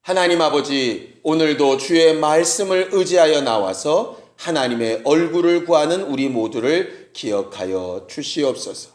하나님 아버지, 오늘도 주의 말씀을 의지하여 나와서 하나님의 얼굴을 구하는 우리 모두를 기억하여 주시옵소서.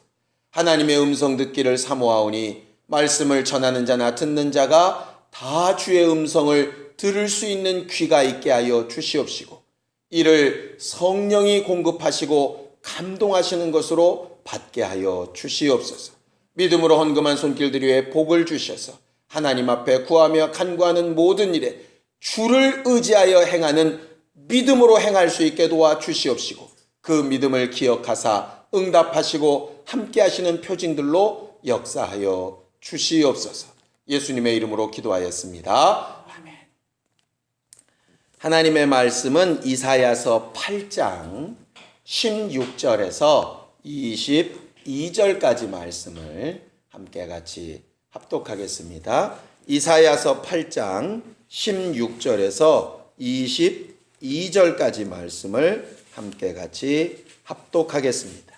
하나님의 음성 듣기를 사모하오니 말씀을 전하는 자나 듣는 자가 다 주의 음성을 들을 수 있는 귀가 있게 하여 주시옵시고, 이를 성령이 공급하시고 감동하시는 것으로 받게 하여 주시옵소서. 믿음으로 헌금한 손길들 위에 복을 주셔서 하나님 앞에 구하며 간구하는 모든 일에 주를 의지하여 행하는 믿음으로 행할 수 있게 도와 주시옵시고, 그 믿음을 기억하사 응답하시고 함께 하시는 표징들로 역사하여 주시옵소서. 예수님의 이름으로 기도하였습니다. 아멘. 하나님의 말씀은 이사야서 8장 16절에서 22절까지 말씀을 함께 같이 합독하겠습니다. 이사야서 8장 16절에서 22절까지 말씀을 함께 같이 합독하겠습니다.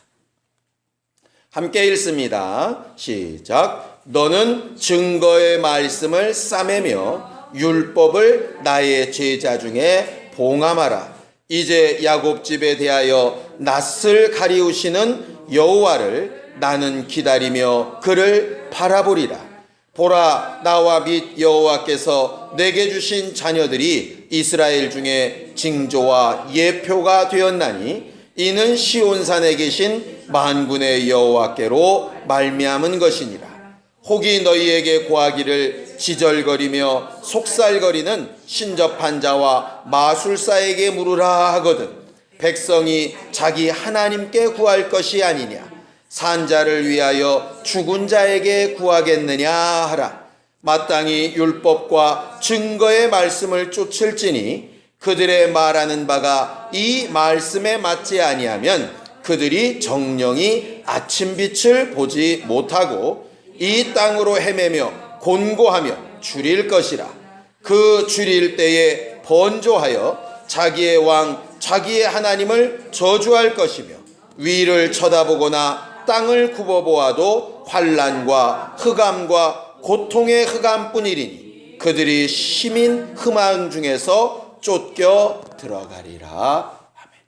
함께 읽습니다. 시작. 너는 증거의 말씀을 싸매며 율법을 나의 제자 중에 봉함하라. 이제 야곱 집에 대하여 낯을 가리우시는 여호와를 나는 기다리며 그를 바라보리라. 보라, 나와 및 여호와께서 내게 주신 자녀들이 이스라엘 중에 징조와 예표가 되었나니 이는 시온산에 계신 만군의 여호와께로 말미암은 것이니라. 혹이 너희에게 고하기를 지절거리며 속살거리는 신접한 자와 마술사에게 물으라 하거든 백성이 자기 하나님께 구할 것이 아니냐. 산자를 위하여 죽은 자에게 구하겠느냐 하라. 마땅히 율법과 증거의 말씀을 쫓을지니 그들의 말하는 바가 이 말씀에 맞지 아니하면 그들이 정령이 아침빛을 보지 못하고 이 땅으로 헤매며 곤고하며 줄일 것이라. 그 줄일 때에 번조하여 자기의 왕 자기의 하나님을 저주할 것이며 위를 쳐다보거나 땅을 굽어보아도 환난과 흑암과 고통의 흑암뿐이리니 그들이 시민 흠한 중에서 쫓겨 들어가리라. 아멘.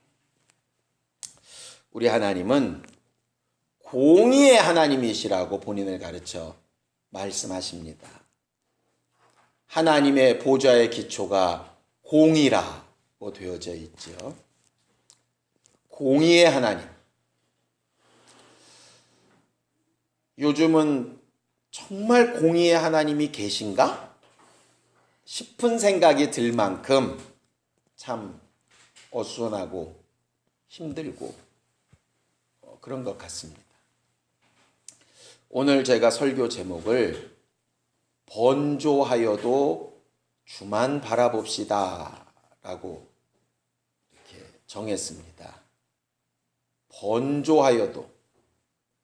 우리 하나님은 공의의 하나님이시라고 본인을 가르쳐 말씀하십니다. 하나님의 보좌의 기초가 공의라고 되어져 있죠. 공의의 하나님. 요즘은 정말 공의의 하나님이 계신가 싶은 생각이 들 만큼 참 어수선하고 힘들고 그런 것 같습니다. 오늘 제가 설교 제목을 번조하여도 주만 바라봅시다 라고 이렇게 정했습니다. 번조하여도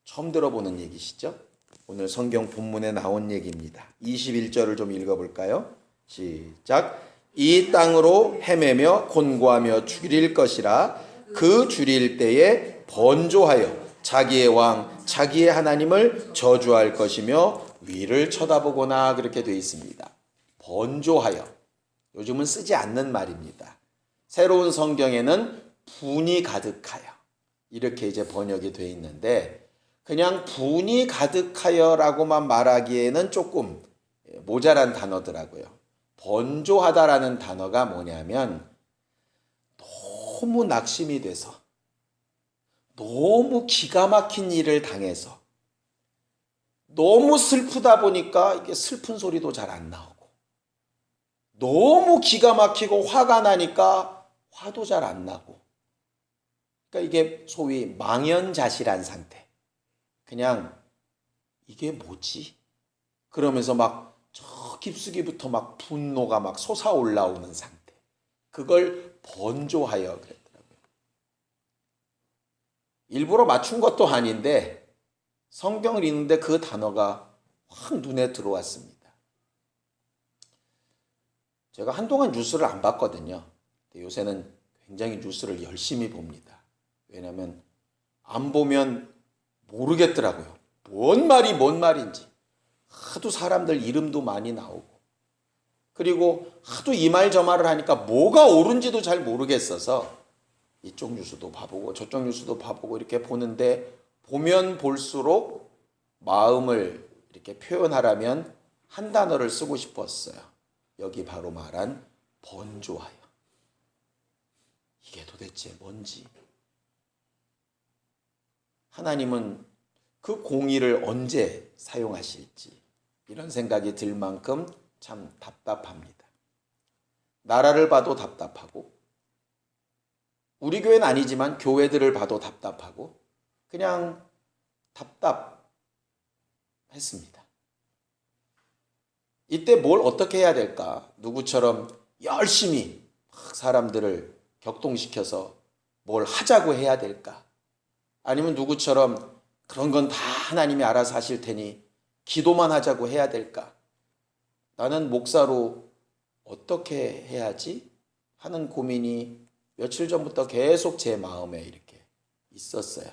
처음 들어보는 얘기시죠? 오늘 성경 본문에 나온 얘기입니다. 21절을 좀 읽어볼까요? 시작. 이 땅으로 헤매며 곤고하며 줄일 것이라. 그 줄일 때에 번조하여 자기의 왕 자기의 하나님을 저주할 것이며 위를 쳐다보거나 그렇게 되어 있습니다. 번조하여. 요즘은 쓰지 않는 말입니다. 새로운 성경에는 분이 가득하여 이렇게 이제 번역이 되어 있는데 그냥 분이 가득하여라고만 말하기에는 조금 모자란 단어더라고요. 번조하다라는 단어가 뭐냐면 너무 낙심이 돼서 너무 기가 막힌 일을 당해서 너무 슬프다 보니까 이게 슬픈 소리도 잘 안 나오고 너무 기가 막히고 화가 나니까 화도 잘 안 나고 그러니까 이게 소위 망연자실한 상태. 그냥 이게 뭐지? 그러면서 막 저 깊숙이부터 막 분노가 막 솟아올라오는 상태. 그걸 번조하여 그랬더라고요. 일부러 맞춘 것도 아닌데 성경을 읽는데 그 단어가 확 눈에 들어왔습니다. 제가 한동안 뉴스를 안 봤거든요. 근데 요새는 굉장히 뉴스를 열심히 봅니다. 왜냐하면 안 보면 모르겠더라고요. 뭔 말이 뭔 말인지. 하도 사람들 이름도 많이 나오고 그리고 하도 이 말 저 말을 하니까 뭐가 옳은지도 잘 모르겠어서 이쪽 뉴스도 봐보고 저쪽 뉴스도 봐보고 이렇게 보는데, 보면 볼수록 마음을 이렇게 표현하라면 한 단어를 쓰고 싶었어요. 여기 바로 말한 번조하여. 이게 도대체 뭔지. 하나님은 그 공의를 언제 사용하실지 이런 생각이 들 만큼 참 답답합니다. 나라를 봐도 답답하고, 우리 교회는 아니지만 교회들을 봐도 답답하고, 그냥 답답했습니다. 이때 뭘 어떻게 해야 될까? 누구처럼 열심히 막 사람들을 격동시켜서 뭘 하자고 해야 될까? 아니면 누구처럼 그런 건 다 하나님이 알아서 하실 테니 기도만 하자고 해야 될까? 나는 목사로 어떻게 해야지? 하는 고민이 며칠 전부터 계속 제 마음에 이렇게 있었어요.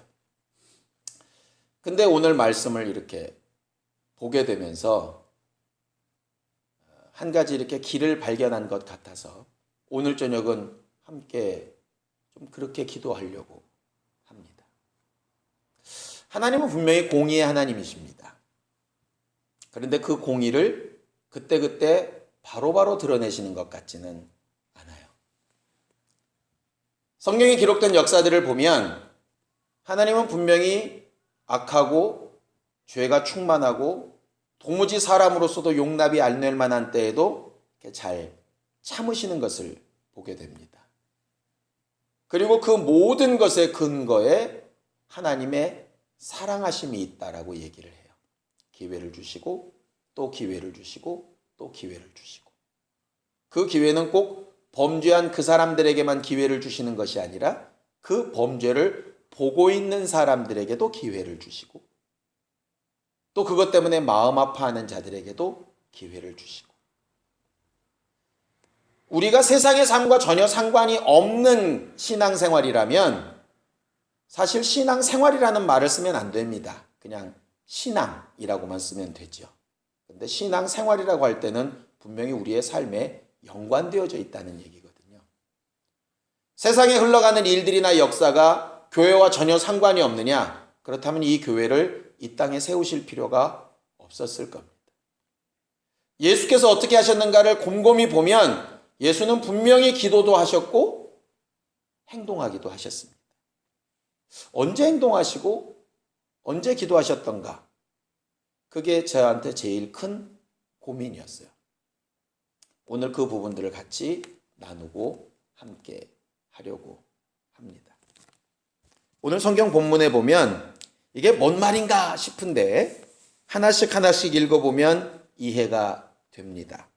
근데 오늘 말씀을 이렇게 보게 되면서 한 가지 이렇게 길을 발견한 것 같아서 오늘 저녁은 함께 좀 그렇게 기도하려고 합니다. 하나님은 분명히 공의의 하나님이십니다. 그런데 그 공의를 그때그때 바로바로 드러내시는 것 같지는 않아요. 성경에 기록된 역사들을 보면 하나님은 분명히 악하고 죄가 충만하고 도무지 사람으로서도 용납이 안 될 만한 때에도 잘 참으시는 것을 보게 됩니다. 그리고 그 모든 것의 근거에 하나님의 사랑하심이 있다라고 얘기를 해요. 기회를 주시고 또 기회를 주시고 또 기회를 주시고, 그 기회는 꼭 범죄한 그 사람들에게만 기회를 주시는 것이 아니라 그 범죄를 보고 있는 사람들에게도 기회를 주시고, 또 그것 때문에 마음 아파하는 자들에게도 기회를 주시고, 우리가 세상의 삶과 전혀 상관이 없는 신앙생활이라면 사실 신앙생활이라는 말을 쓰면 안 됩니다. 그냥 신앙이라고만 쓰면 되죠. 그런데 신앙생활이라고 할 때는 분명히 우리의 삶에 연관되어져 있다는 얘기거든요. 세상에 흘러가는 일들이나 역사가 교회와 전혀 상관이 없느냐? 그렇다면 이 교회를 이 땅에 세우실 필요가 없었을 겁니다. 예수께서 어떻게 하셨는가를 곰곰이 보면 예수는 분명히 기도도 하셨고 행동하기도 하셨습니다. 언제 행동하시고 언제 기도하셨던가? 그게 저한테 제일 큰 고민이었어요. 오늘 그 부분들을 같이 나누고 함께 하려고 합니다. 오늘 성경 본문에 보면 이게 뭔 말인가 싶은데 하나씩 하나씩 읽어보면 이해가 됩니다.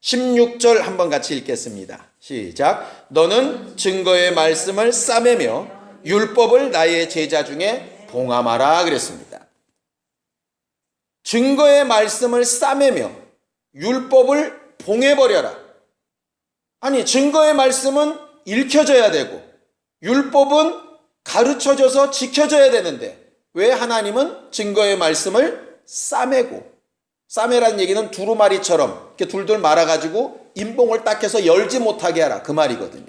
16절 한번 같이 읽겠습니다. 시작. 너는 증거의 말씀을 싸매며 율법을 나의 제자 중에 봉함하라 그랬습니다. 증거의 말씀을 싸매며 율법을 봉해버려라. 아니, 증거의 말씀은 읽혀져야 되고 율법은 가르쳐져서 지켜져야 되는데 왜 하나님은 증거의 말씀을 싸매고, 싸매라는 얘기는 두루마리처럼 이렇게 둘둘 말아가지고 인봉을 딱 해서 열지 못하게 하라 그 말이거든요.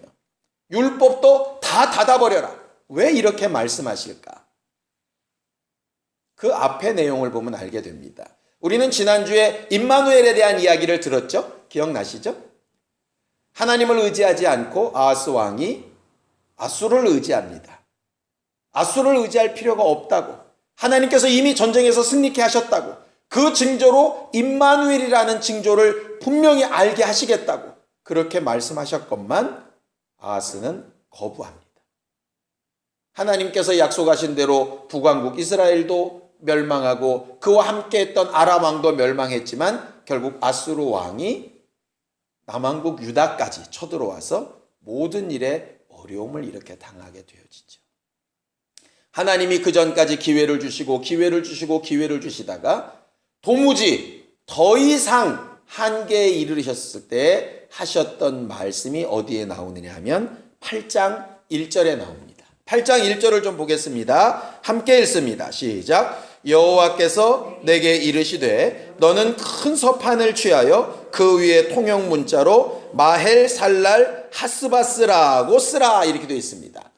율법도 다 닫아버려라. 왜 이렇게 말씀하실까? 그 앞의 내용을 보면 알게 됩니다. 우리는 지난주에 임마누엘에 대한 이야기를 들었죠? 기억나시죠? 하나님을 의지하지 않고 아하스 왕이 아수르를 의지합니다. 아수르를 의지할 필요가 없다고, 하나님께서 이미 전쟁에서 승리케 하셨다고, 그 징조로 임마누엘이라는 징조를 분명히 알게 하시겠다고 그렇게 말씀하셨건만 아하스는 거부합니다. 하나님께서 약속하신 대로 북왕국 이스라엘도 멸망하고 그와 함께했던 아람 왕도 멸망했지만 결국 아수르 왕이 남왕국 유다까지 쳐들어와서 모든 일에 어려움을 이렇게 당하게 되어지죠. 하나님이 그 전까지 기회를 주시고 기회를 주시고 기회를 주시다가 도무지 더 이상 한계에 이르셨을 때 하셨던 말씀이 어디에 나오느냐 하면 8장 1절에 나옵니다. 8장 1절을 좀 보겠습니다. 함께 읽습니다. 시작. 여호와께서 내게 이르시되 너는 큰 서판을 취하여 그 위에 통용 문자로 마헬 살랄 하스바스라고 쓰라 이렇게 되어 있습니다.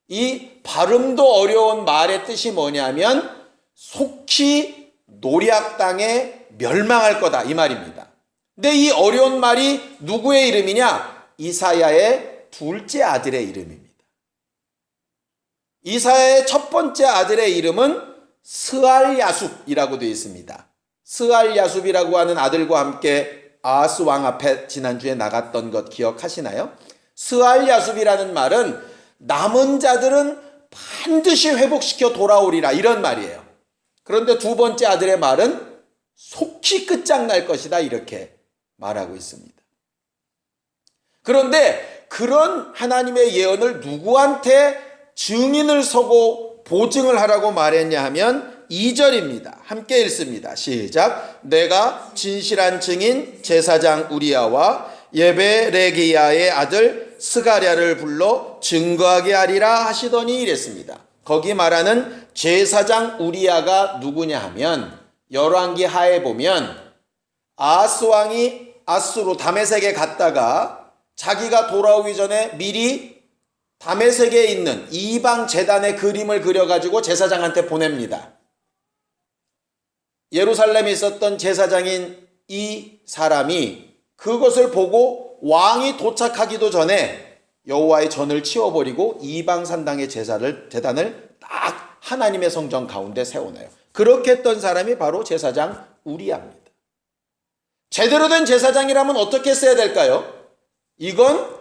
이 발음도 어려운 말의 뜻이 뭐냐면 속히 노략 땅에 멸망할 거다 이 말입니다. 근데 이 어려운 말이 누구의 이름이냐? 이사야의 둘째 아들의 이름입니다. 이사야의 첫 번째 아들의 이름은 스알야숲이라고 되어 있습니다. 스알야숲이라고 하는 아들과 함께 아하스 왕 앞에 지난주에 나갔던 것 기억하시나요? 스알야숲이라는 말은 남은 자들은 반드시 회복시켜 돌아오리라 이런 말이에요. 그런데 두 번째 아들의 말은 속히 끝장날 것이다 이렇게 말하고 있습니다. 그런데 그런 하나님의 예언을 누구한테 증인을 서고 보증을 하라고 말했냐 하면 2절입니다. 함께 읽습니다. 시작. 내가 진실한 증인 제사장 우리야와 예베레기야의 아들 스가랴를 불러 증거하게 하리라 하시더니 이랬습니다. 거기 말하는 제사장 우리야가 누구냐 하면 열왕기 하에 보면 아하스 왕이 아수로 다메섹에 갔다가 자기가 돌아오기 전에 미리 다메섹에 있는 이방 제단의 그림을 그려가지고 제사장한테 보냅니다. 예루살렘에 있었던 제사장인 이 사람이 그것을 보고 왕이 도착하기도 전에 여호와의 전을 치워버리고 이방 산당의 제단을 딱 하나님의 성전 가운데 세워놔요. 그렇게 했던 사람이 바로 제사장 우리야입니다. 제대로 된 제사장이라면 어떻게 써야 될까요? 이건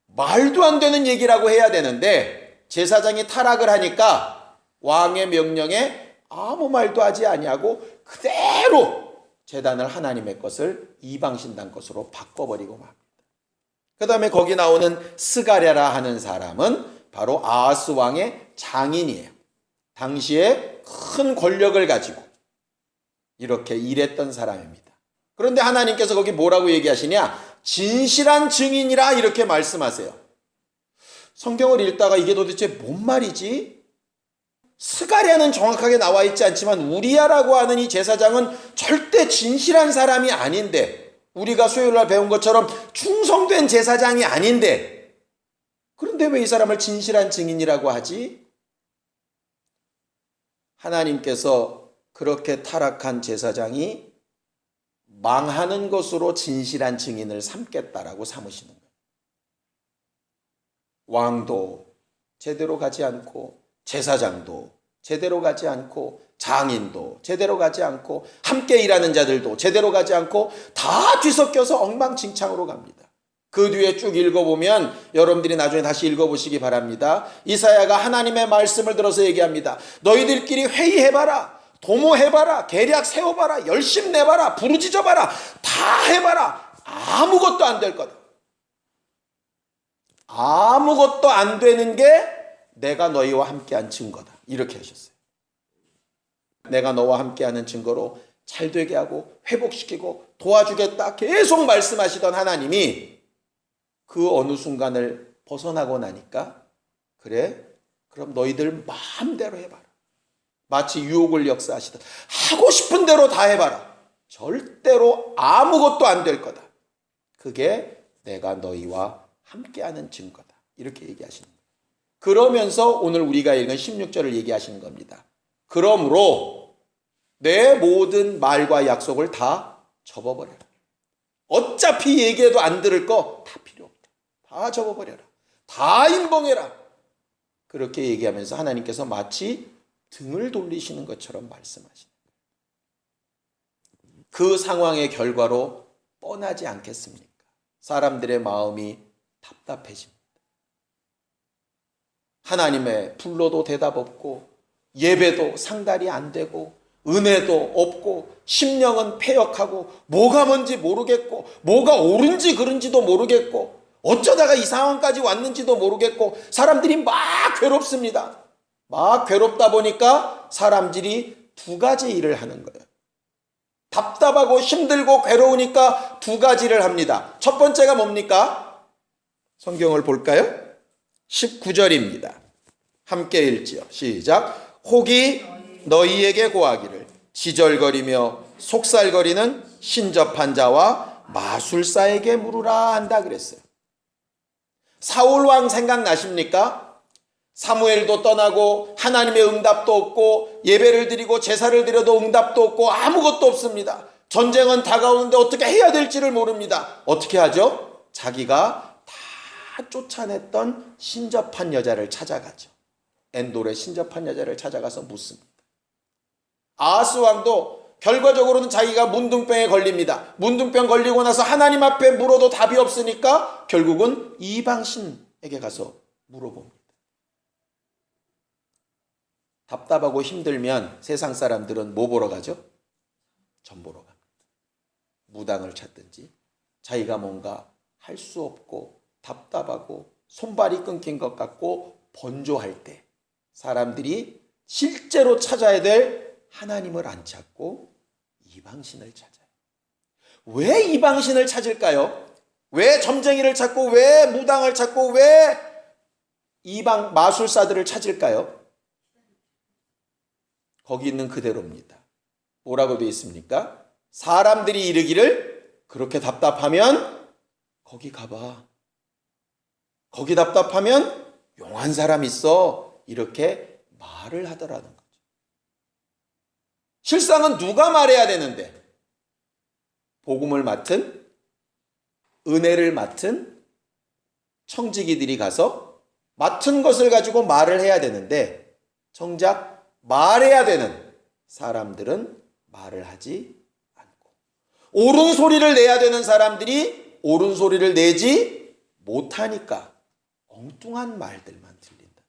말도 안 되는 얘기라고 해야 되는데 제사장이 타락을 하니까 왕의 명령에 아무 말도 하지 아니하고 그대로 제단을 하나님의 것을 이방신당 것으로 바꿔버리고 맙니다. 그 다음에 거기 나오는 스가랴라 하는 사람은 바로 아하스 왕의 장인이에요. 당시에 큰 권력을 가지고 이렇게 일했던 사람입니다. 그런데 하나님께서 거기 뭐라고 얘기하시냐? 진실한 증인이라 이렇게 말씀하세요. 성경을 읽다가 이게 도대체 뭔 말이지? 스가랴는 정확하게 나와 있지 않지만 우리야라고 하는 이 제사장은 절대 진실한 사람이 아닌데, 우리가 수요일날 배운 것처럼 충성된 제사장이 아닌데, 그런데 왜 이 사람을 진실한 증인이라고 하지? 하나님께서 그렇게 타락한 제사장이 망하는 것으로 진실한 증인을 삼겠다라고 삼으시는 거예요. 왕도 제대로 가지 않고, 제사장도 제대로 가지 않고, 장인도 제대로 가지 않고, 함께 일하는 자들도 제대로 가지 않고 다 뒤섞여서 엉망진창으로 갑니다. 그 뒤에 쭉 읽어보면 여러분들이 나중에 다시 읽어보시기 바랍니다. 이사야가 하나님의 말씀을 들어서 얘기합니다. 너희들끼리 회의해봐라, 도모해봐라, 계략 세워봐라, 열심 내봐라, 부르짖어봐라, 다 해봐라. 아무것도 안 될 거다. 아무것도 안 되는 게 내가 너희와 함께한 증거다. 이렇게 하셨어요. 내가 너와 함께하는 증거로 잘 되게 하고 회복시키고 도와주겠다 계속 말씀하시던 하나님이 그 어느 순간을 벗어나고 나니까, 그래? 그럼 너희들 마음대로 해봐라. 마치 유혹을 역사하시듯 하고 싶은 대로 다 해봐라. 절대로 아무것도 안 될 거다. 그게 내가 너희와 함께하는 증거다. 이렇게 얘기하시는 거예요. 그러면서 오늘 우리가 읽은 16절을 얘기하시는 겁니다. 그러므로 내 모든 말과 약속을 다 접어버려라. 어차피 얘기해도 안 들을 거 다 필요 없다. 다 접어버려라. 다 임봉해라. 그렇게 얘기하면서 하나님께서 마치 등을 돌리시는 것처럼 말씀하시는 거예요. 그 상황의 결과로 뻔하지 않겠습니까? 사람들의 마음이 답답해집니다. 하나님의 불러도 대답 없고, 예배도 상달이 안 되고, 은혜도 없고, 심령은 패역하고, 뭐가 뭔지 모르겠고, 뭐가 옳은지 그른지도 모르겠고, 어쩌다가 이 상황까지 왔는지도 모르겠고, 사람들이 막 괴롭습니다. 막 괴롭다 보니까 사람들이 두 가지 일을 하는 거예요. 답답하고 힘들고 괴로우니까 두 가지를 합니다. 첫 번째가 뭡니까? 성경을 볼까요? 19절입니다. 함께 읽지요. 시작. 혹이 너희에게 고하기를, 지절거리며 속살거리는 신접한 자와 마술사에게 물으라 한다 그랬어요. 사울 왕 생각나십니까? 사무엘도 떠나고 하나님의 응답도 없고 예배를 드리고 제사를 드려도 응답도 없고 아무것도 없습니다. 전쟁은 다가오는데 어떻게 해야 될지를 모릅니다. 어떻게 하죠? 자기가 다 쫓아냈던 신접한 여자를 찾아가죠. 엔돌의 신접한 여자를 찾아가서 묻습니다. 아하스 왕도 결과적으로는 자기가 문둥병에 걸립니다. 문둥병 걸리고 나서 하나님 앞에 물어도 답이 없으니까 결국은 이방신에게 가서 물어봅니다. 답답하고 힘들면 세상 사람들은 뭐 보러 가죠? 점 보러 갑니다. 무당을 찾든지 자기가 뭔가 할 수 없고 답답하고 손발이 끊긴 것 같고 번조할 때 사람들이 실제로 찾아야 될 하나님을 안 찾고 이방신을 찾아요. 왜 이방신을 찾을까요? 왜 점쟁이를 찾고 왜 무당을 찾고 왜 이방 마술사들을 찾을까요? 거기 있는 그대로입니다. 뭐라고 되어 있습니까? 사람들이 이르기를 그렇게 답답하면 거기 가봐. 거기 답답하면 용한 사람 있어. 이렇게 말을 하더라는 거죠. 실상은 누가 말해야 되는데 복음을 맡은 은혜를 맡은 청지기들이 가서 맡은 것을 가지고 말을 해야 되는데 정작 말해야 되는 사람들은 말을 하지 않고 옳은 소리를 내야 되는 사람들이 옳은 소리를 내지 못하니까 엉뚱한 말들만 들린다.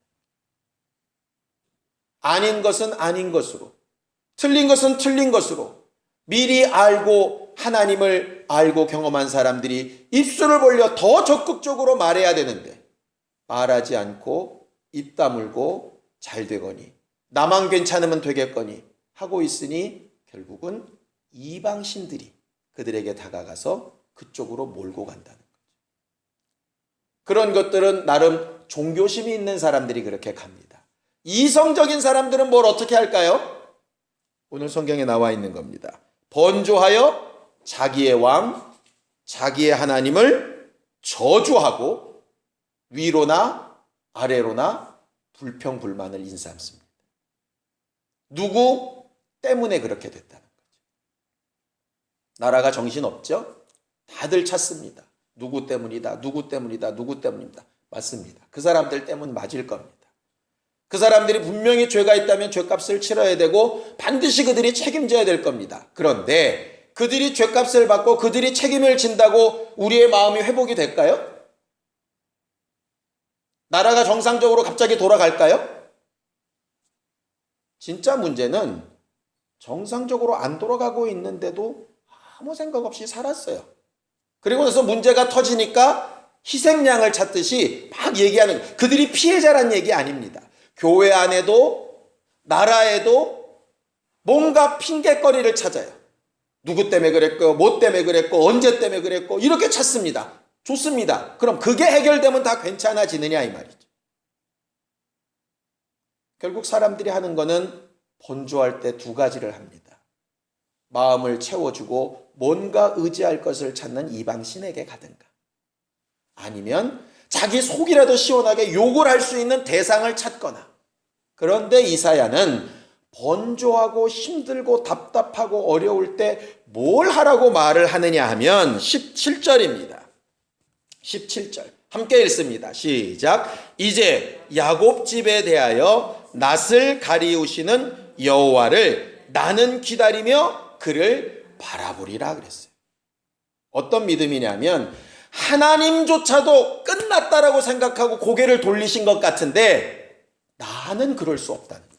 아닌 것은 아닌 것으로, 틀린 것은 틀린 것으로 미리 알고 하나님을 알고 경험한 사람들이 입술을 벌려 더 적극적으로 말해야 되는데 말하지 않고 입 다물고 잘 되거니 나만 괜찮으면 되겠거니 하고 있으니 결국은 이방신들이 그들에게 다가가서 그쪽으로 몰고 간다는 거죠. 그런 것들은 나름 종교심이 있는 사람들이 그렇게 갑니다. 이성적인 사람들은 뭘 어떻게 할까요? 오늘 성경에 나와 있는 겁니다. 번조하여 자기의 왕, 자기의 하나님을 저주하고 위로나 아래로나 불평불만을 인삼습니다. 누구 때문에 그렇게 됐다는 거죠. 나라가 정신없죠? 다들 찾습니다. 누구 때문이다, 누구 때문이다, 누구 때문입니다. 맞습니다. 그 사람들 때문 맞을 겁니다. 그 사람들이 분명히 죄가 있다면 죄값을 치러야 되고 반드시 그들이 책임져야 될 겁니다. 그런데 그들이 죄값을 받고 그들이 책임을 진다고 우리의 마음이 회복이 될까요? 나라가 정상적으로 갑자기 돌아갈까요? 진짜 문제는 정상적으로 안 돌아가고 있는데도 아무 생각 없이 살았어요. 그리고 나서 문제가 터지니까 희생양을 찾듯이 막 얘기하는, 그들이 피해자란 얘기 아닙니다. 교회 안에도 나라에도 뭔가 핑계거리를 찾아요. 누구 때문에 그랬고, 뭐 때문에 그랬고, 언제 때문에 그랬고 이렇게 찾습니다. 좋습니다. 그럼 그게 해결되면 다 괜찮아지느냐 이 말이죠. 결국 사람들이 하는 거는 번조할 때 두 가지를 합니다. 마음을 채워주고 뭔가 의지할 것을 찾는 이방신에게 가든가, 아니면 자기 속이라도 시원하게 욕을 할 수 있는 대상을 찾거나. 그런데 이사야는 번조하고 힘들고 답답하고 어려울 때 뭘 하라고 말을 하느냐 하면 17절입니다. 17절 함께 읽습니다. 시작. 이제 야곱 집에 대하여 낯을 가리우시는 여호와를 나는 기다리며 그를 바라보리라 그랬어요. 어떤 믿음이냐면 하나님조차도 끝났다라고 생각하고 고개를 돌리신 것 같은데 나는 그럴 수 없다는 거예요.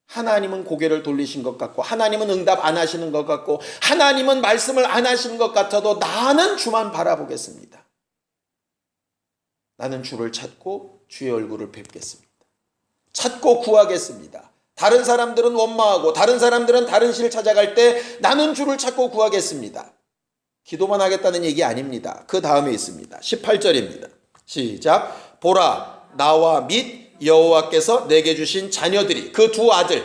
하나님은 고개를 돌리신 것 같고 하나님은 응답 안 하시는 것 같고 하나님은 말씀을 안 하시는 것 같아도 나는 주만 바라보겠습니다. 나는 주를 찾고 주의 얼굴을 뵙겠습니다. 찾고 구하겠습니다. 다른 사람들은 원망하고 다른 사람들은 다른 시를 찾아갈 때 나는 주를 찾고 구하겠습니다. 기도만 하겠다는 얘기 아닙니다. 그 다음에 있습니다. 18절입니다. 시작. 보라, 나와 및 여호와께서 내게 주신 자녀들이, 그 두 아들,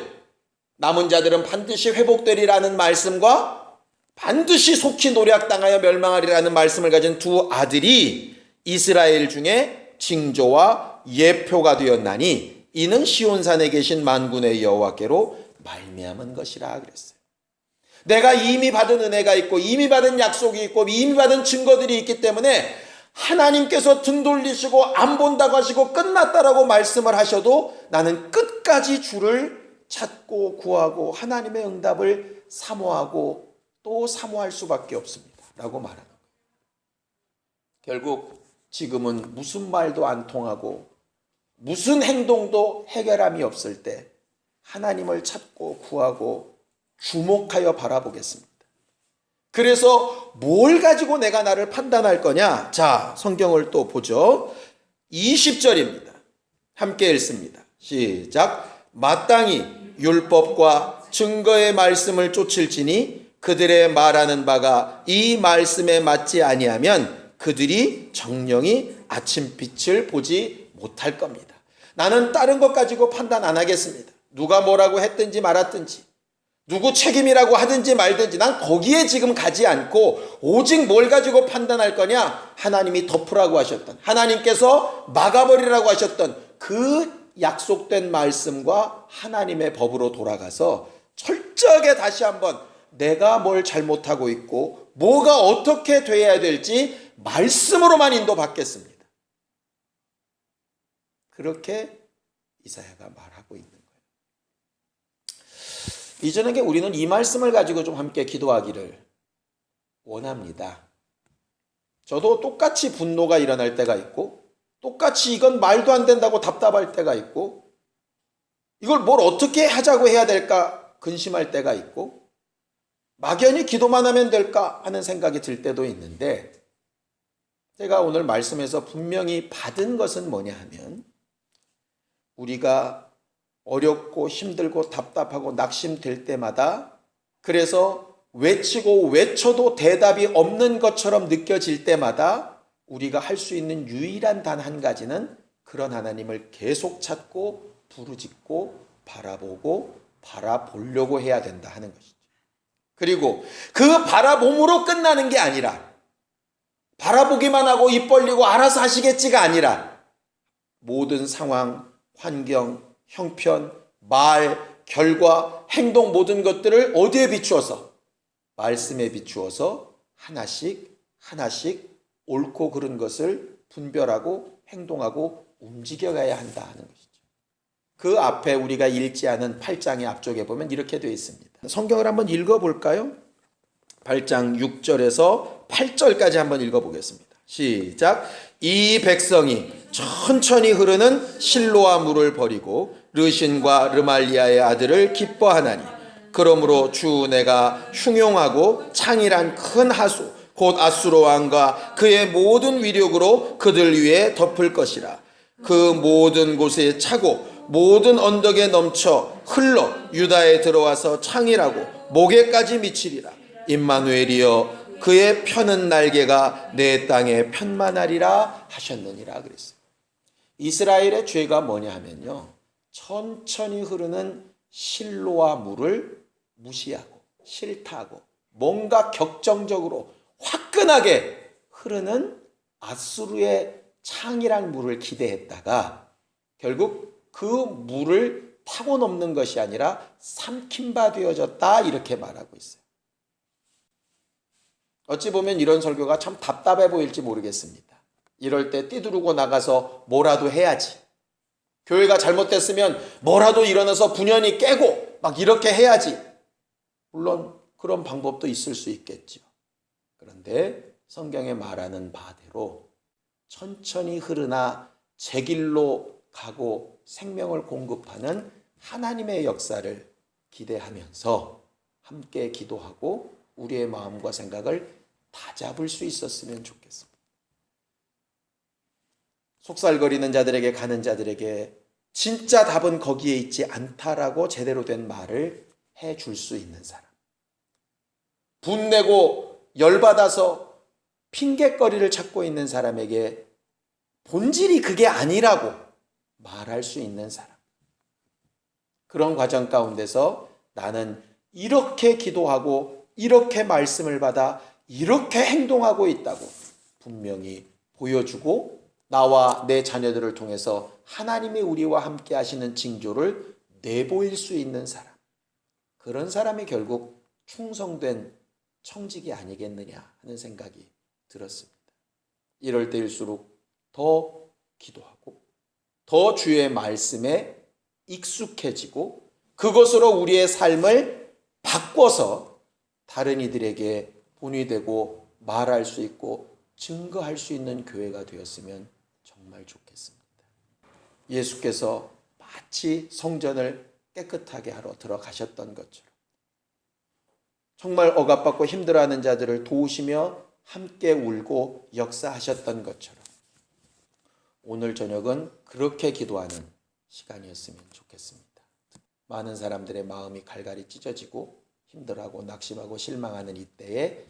남은 자들은 반드시 회복되리라는 말씀과 반드시 속히 노략당하여 멸망하리라는 말씀을 가진 두 아들이 이스라엘 중에 징조와 예표가 되었나니 이는 시온산에 계신 만군의 여호와께로 말미암은 것이라 그랬어요. 내가 이미 받은 은혜가 있고 이미 받은 약속이 있고 이미 받은 증거들이 있기 때문에 하나님께서 등 돌리시고 안 본다고 하시고 끝났다라고 말씀을 하셔도 나는 끝까지 주를 찾고 구하고 하나님의 응답을 사모하고 또 사모할 수밖에 없습니다 라고 말하는 거예요. 결국 지금은 무슨 말도 안 통하고 무슨 행동도 해결함이 없을 때 하나님을 찾고 구하고 주목하여 바라보겠습니다. 그래서 뭘 가지고 내가 나를 판단할 거냐? 자, 성경을 또 보죠. 20절입니다. 함께 읽습니다. 시작. 마땅히 율법과 증거의 말씀을 쫓을지니 그들의 말하는 바가 이 말씀에 맞지 아니하면 그들이 정령이 아침빛을 보지 못할 겁니다. 나는 다른 것 가지고 판단 안 하겠습니다. 누가 뭐라고 했든지 말았든지 누구 책임이라고 하든지 말든지 난 거기에 지금 가지 않고 오직 뭘 가지고 판단할 거냐? 하나님이 덮으라고 하셨던, 하나님께서 막아버리라고 하셨던 그 약속된 말씀과 하나님의 법으로 돌아가서 철저하게 다시 한번 내가 뭘 잘못하고 있고 뭐가 어떻게 돼야 될지 말씀으로만 인도받겠습니다. 그렇게 이사야가 말하고 있는 거예요. 이전에 우리는 이 말씀을 가지고 좀 함께 기도하기를 원합니다. 저도 똑같이 분노가 일어날 때가 있고 똑같이 이건 말도 안 된다고 답답할 때가 있고 이걸 뭘 어떻게 하자고 해야 될까 근심할 때가 있고 막연히 기도만 하면 될까 하는 생각이 들 때도 있는데 제가 오늘 말씀에서 분명히 받은 것은 뭐냐 하면 우리가 어렵고 힘들고 답답하고 낙심될 때마다 그래서 외치고 외쳐도 대답이 없는 것처럼 느껴질 때마다 우리가 할 수 있는 유일한 단 한 가지는 그런 하나님을 계속 찾고 부르짖고 바라보고 바라보려고 해야 된다 하는 것이죠. 그리고 그 바라봄으로 끝나는 게 아니라 바라보기만 하고 입 벌리고 알아서 하시겠지가 아니라 모든 상황, 환경, 형편, 말, 결과, 행동 모든 것들을 어디에 비추어서? 말씀에 비추어서 하나씩 하나씩 옳고 그른 것을 분별하고 행동하고 움직여가야 한다 하는 것이죠. 그 앞에 우리가 읽지 않은 8장의 앞쪽에 보면 이렇게 되어 있습니다. 성경을 한번 읽어볼까요? 8장 6절에서 8절까지 한번 읽어보겠습니다. 시작. 이 백성이 천천히 흐르는 실로아 물을 버리고 르신과 르말리아의 아들을 기뻐하나니 그러므로 주 내가 흉용하고 창이란 큰 하수 곧 아수르 왕과 그의 모든 위력으로 그들 위에 덮을 것이라. 그 모든 곳에 차고 모든 언덕에 넘쳐 흘러 유다에 들어와서 창이라고 목에까지 미치리라. 임마누엘이여 그의 펴는 날개가 내 땅에 편만하리라 하셨느니라 그랬어요. 이스라엘의 죄가 뭐냐 하면요, 천천히 흐르는 실로아 물을 무시하고 싫다고 뭔가 격정적으로 화끈하게 흐르는 아수르의 창이란 물을 기대했다가 결국 그 물을 타고 넘는 것이 아니라 삼킨 바 되어졌다 이렇게 말하고 있어요. 어찌 보면 이런 설교가 참 답답해 보일지 모르겠습니다. 이럴 때 띠두르고 나가서 뭐라도 해야지. 교회가 잘못됐으면 뭐라도 일어나서 분연히 깨고 막 이렇게 해야지. 물론 그런 방법도 있을 수 있겠죠. 그런데 성경에 말하는 바대로 천천히 흐르나 제 길로 가고 생명을 공급하는 하나님의 역사를 기대하면서 함께 기도하고 우리의 마음과 생각을 다잡을 수 있었으면 좋겠습니다. 속살거리는 자들에게, 가는 자들에게 진짜 답은 거기에 있지 않다라고 제대로 된 말을 해줄 수 있는 사람, 분내고 열받아서 핑곗거리를 찾고 있는 사람에게 본질이 그게 아니라고 말할 수 있는 사람, 그런 과정 가운데서 나는 이렇게 기도하고 이렇게 말씀을 받아 이렇게 행동하고 있다고 분명히 보여주고 나와 내 자녀들을 통해서 하나님이 우리와 함께 하시는 징조를 내보일 수 있는 사람, 그런 사람이 결국 충성된 청직이 아니겠느냐 하는 생각이 들었습니다. 이럴 때일수록 더 기도하고 더 주의 말씀에 익숙해지고 그것으로 우리의 삶을 바꿔서 다른 이들에게 본이 되고 말할 수 있고 증거할 수 있는 교회가 되었으면 정말 좋겠습니다. 예수께서 마치 성전을 깨끗하게 하러 들어가셨던 것처럼 정말 억압받고 힘들어하는 자들을 도우시며 함께 울고 역사하셨던 것처럼 오늘 저녁은 그렇게 기도하는 시간이었으면 좋겠습니다. 많은 사람들의 마음이 갈갈이 찢어지고 힘들어하고 낙심하고 실망하는 이때에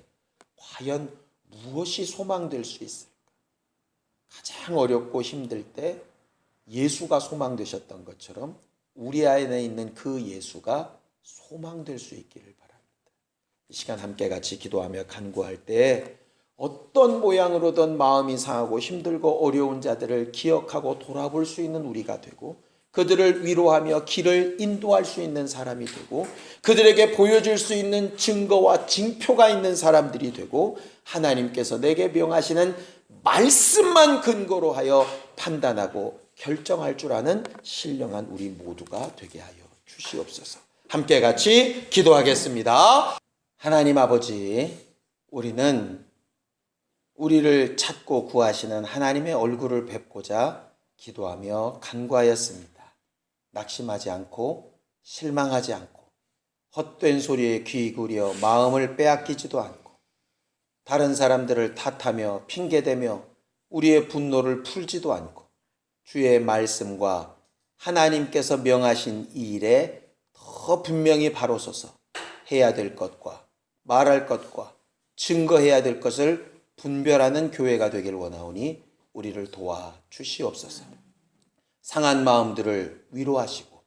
과연 무엇이 소망될 수 있을까? 가장 어렵고 힘들 때 예수가 소망되셨던 것처럼 우리 안에 있는 그 예수가 소망될 수 있기를 바랍니다. 이 시간 함께 같이 기도하며 간구할 때 어떤 모양으로든 마음이 상하고 힘들고 어려운 자들을 기억하고 돌아볼 수 있는 우리가 되고 그들을 위로하며 길을 인도할 수 있는 사람이 되고 그들에게 보여줄 수 있는 증거와 징표가 있는 사람들이 되고 하나님께서 내게 명하시는 말씀만 근거로 하여 판단하고 결정할 줄 아는 신령한 우리 모두가 되게 하여 주시옵소서. 함께 같이 기도하겠습니다. 하나님 아버지, 우리는 우리를 찾고 구하시는 하나님의 얼굴을 뵙고자 기도하며 간구하였습니다. 낙심하지 않고 실망하지 않고 헛된 소리에 귀 기울여 마음을 빼앗기지도 않고 다른 사람들을 탓하며 핑계대며 우리의 분노를 풀지도 않고 주의 말씀과 하나님께서 명하신 이 일에 더 분명히 바로 서서 해야 될 것과 말할 것과 증거해야 될 것을 분별하는 교회가 되길 원하오니 우리를 도와 주시옵소서. 상한 마음들을 위로하시고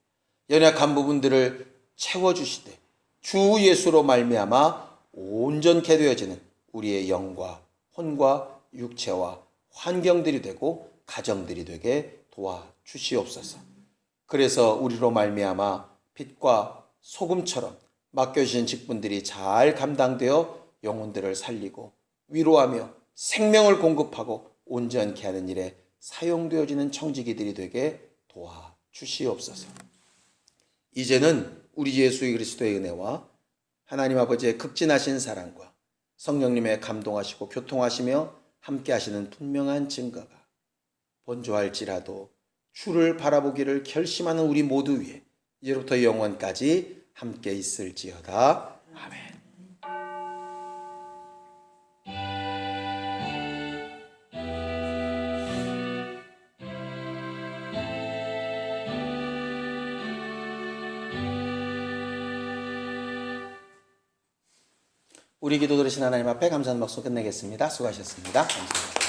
연약한 부분들을 채워주시되 주 예수로 말미암아 온전케 되어지는 우리의 영과 혼과 육체와 환경들이 되고 가정들이 되게 도와 주시옵소서. 그래서 우리로 말미암아 빛과 소금처럼 맡겨주신 직분들이 잘 감당되어 영혼들을 살리고 위로하며 생명을 공급하고 온전케 하는 일에 사용되어지는 청지기들이 되게 도와 주시옵소서. 이제는 우리 예수 그리스도의 은혜와 하나님 아버지의 극진하신 사랑과 성령님의 감동하시고 교통하시며 함께 하시는 분명한 증거가 번조할지라도 주를 바라보기를 결심하는 우리 모두 위에 이제부터 영원까지 함께 있을지어다. 아멘. 우리 기도 들으신 하나님 앞에 감사하는 박수 끝내겠습니다. 수고하셨습니다. 감사합니다.